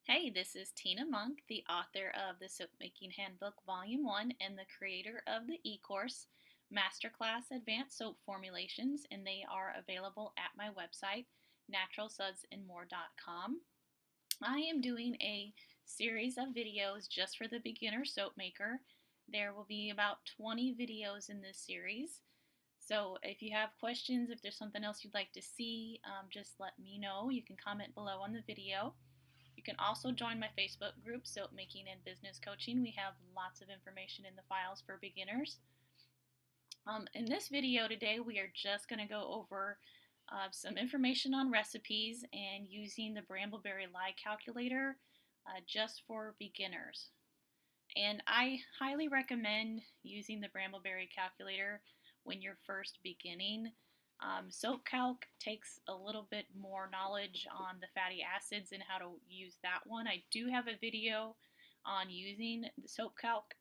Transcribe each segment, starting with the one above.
Hey, this is Tina Moenck, the author of the Soap Making Handbook Volume 1 and the creator of the e-course Masterclass Advanced Soap Formulations, and they are available at my website, naturalsudsandmore.com. I am doing a series of videos just for the beginner soap maker. There will be about 20 videos in this series. So if you have questions, if there's something else you'd like to see, just let me know. You can comment below on the video. You can also join my Facebook group, Soap Making and Business Coaching. We have lots of information in the files for beginners. In this video today, we are just going to go over some information on recipes and using the Brambleberry Lye calculator just for beginners. And I highly recommend using the Brambleberry calculator when you're first beginning. Soap Calc takes a little bit more knowledge on the fatty acids and how to use that one. I do have a video on using the Soap Calc,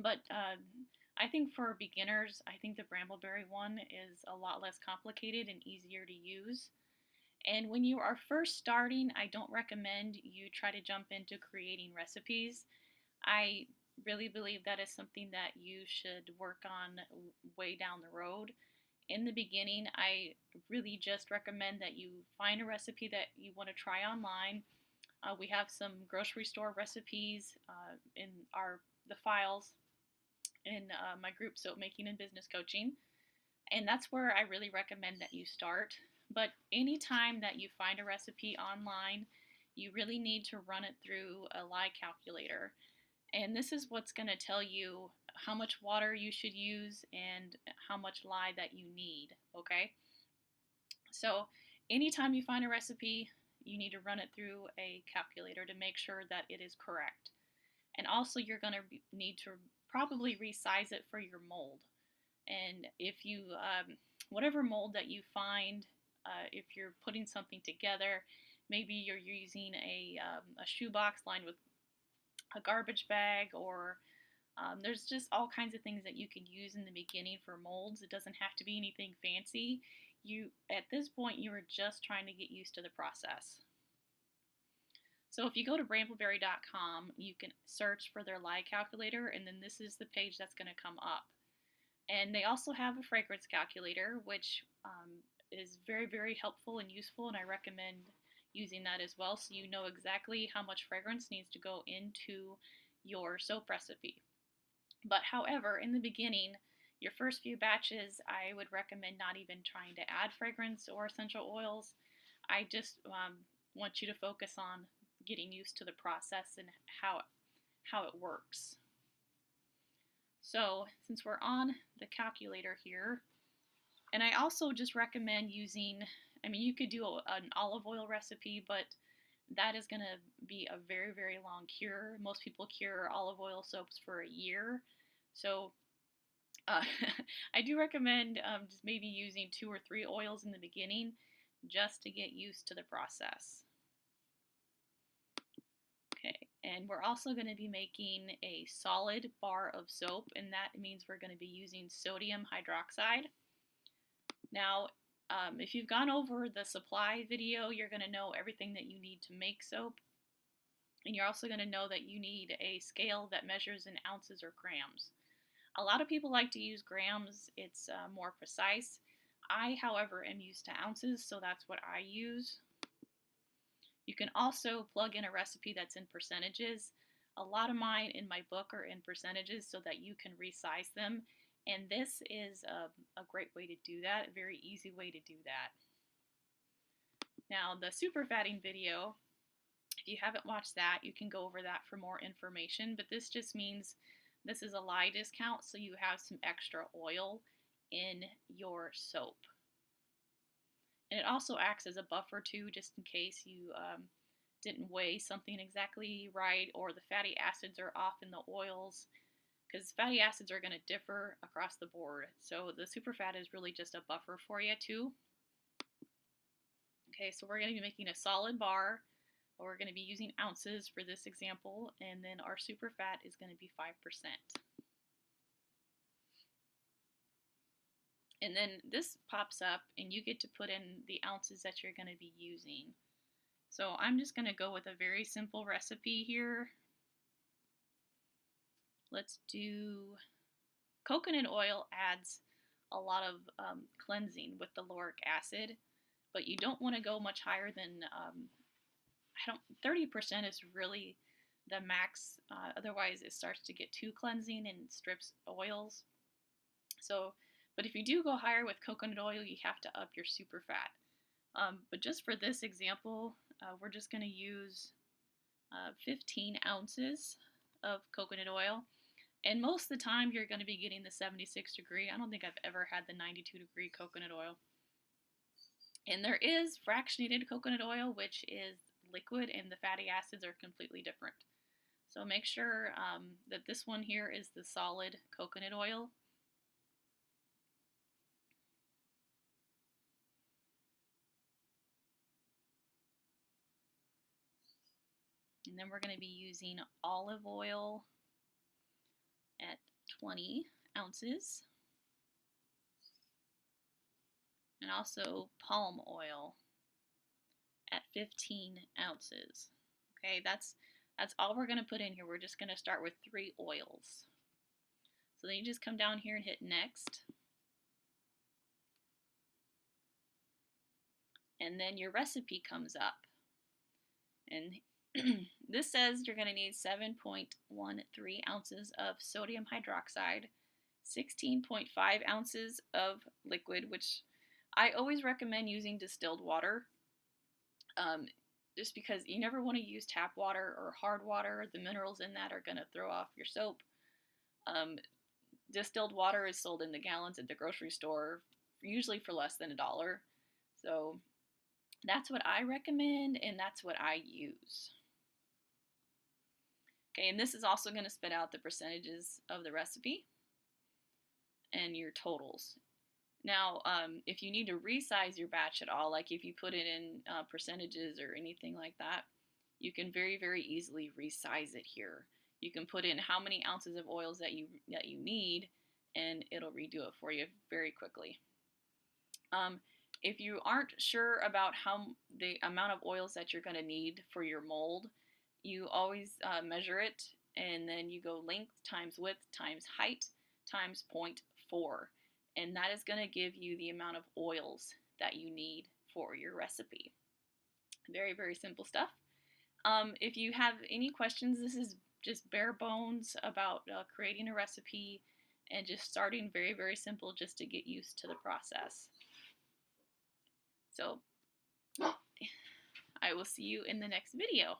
but I think for beginners, I think the Brambleberry one is a lot less complicated and easier to use. And when you are first starting, I don't recommend you try to jump into creating recipes. I really believe that is something that you should work on way down the road. In the beginning, I really just recommend that you find a recipe that you want to try online. We have some grocery store recipes in the files in my group, Soap Making and Business Coaching, and that's where I really recommend that you start. But anytime that you find a recipe online, you really need to run it through a lye calculator. And this is what's going to tell you how much water you should use and how much lye that you need, okay? So anytime you find a recipe, you need to run it through a calculator to make sure that it is correct. And also you're going to need to probably resize it for your mold. And if you, whatever mold that you find, if you're putting something together, maybe you're using a shoebox lined with a garbage bag, or there's just all kinds of things that you can use in the beginning for molds. It doesn't have to be anything fancy. At this point, you are just trying to get used to the process. So if you go to brambleberry.com, you can search for their lye calculator, and then this is the page that's going to come up. And they also have a fragrance calculator, which is very, very helpful and useful, and I recommend using that as well, so you know exactly how much fragrance needs to go into your soap recipe. But however, in the beginning, your first few batches, I would recommend not even trying to add fragrance or essential oils. I just want you to focus on getting used to the process and how it works. So since we're on the calculator here, and I also just recommend using, I mean, you could do an olive oil recipe, but that is going to be a very, very long cure. Most people cure olive oil soaps for a year. So I do recommend just maybe using 2 or 3 oils in the beginning just to get used to the process. Okay, and we're also going to be making a solid bar of soap, and that means we're going to be using sodium hydroxide. Now, if you've gone over the supply video, you're going to know everything that you need to make soap. And you're also going to know that you need a scale that measures in ounces or grams. A lot of people like to use grams. It's more precise. I, however, am used to ounces, so that's what I use. You can also plug in a recipe that's in percentages. A lot of mine in my book are in percentages so that you can resize them. And this is a great way to do that, a very easy way to do that. Now, the super fatting video, if you haven't watched that, you can go over that for more information, but this just means this is a lye discount, so you have some extra oil in your soap. And it also acts as a buffer too, just in case you didn't weigh something exactly right, or the fatty acids are off in the oils, because fatty acids are going to differ across the board. So the superfat is really just a buffer for you too. Okay, so we're going to be making a solid bar. We're going to be using ounces for this example, and then our superfat is going to be 5%. And then this pops up, and you get to put in the ounces that you're going to be using. So I'm just going to go with a very simple recipe here. Let's do coconut oil. Adds a lot of cleansing with the lauric acid, but you don't want to go much higher than 30% is really the max. Otherwise, it starts to get too cleansing and strips oils. So, but if you do go higher with coconut oil, you have to up your super fat. But just for this example, we're just going to use 15 ounces of coconut oil. And most of the time, you're going to be getting the 76 degree. I don't think I've ever had the 92 degree coconut oil. And there is fractionated coconut oil, which is liquid, and the fatty acids are completely different. So make sure that this one here is the solid coconut oil. And then we're going to be using olive oil at 20 ounces. And also palm oil at 15 ounces. Okay, that's all we're going to put in here. We're just going to start with 3 oils. So then you just come down here and hit next. And then your recipe comes up. And this says you're going to need 7.13 ounces of sodium hydroxide, 16.5 ounces of liquid, which I always recommend using distilled water, just because you never want to use tap water or hard water. The minerals in that are going to throw off your soap. Distilled water is sold in the gallons at the grocery store, usually for less than $1. So that's what I recommend, and that's what I use. Okay, and this is also going to spit out the percentages of the recipe and your totals. Now, if you need to resize your batch at all, like if you put it in percentages or anything like that, you can very, very easily resize it here. You can put in how many ounces of oils that you need, and it'll redo it for you very quickly. If you aren't sure about the amount of oils that you're going to need for your mold, you always measure it, and then you go length times width times height times 0.4. And that is going to give you the amount of oils that you need for your recipe. Very, very simple stuff. If you have any questions, this is just bare bones about creating a recipe and just starting very, very simple just to get used to the process. So I will see you in the next video.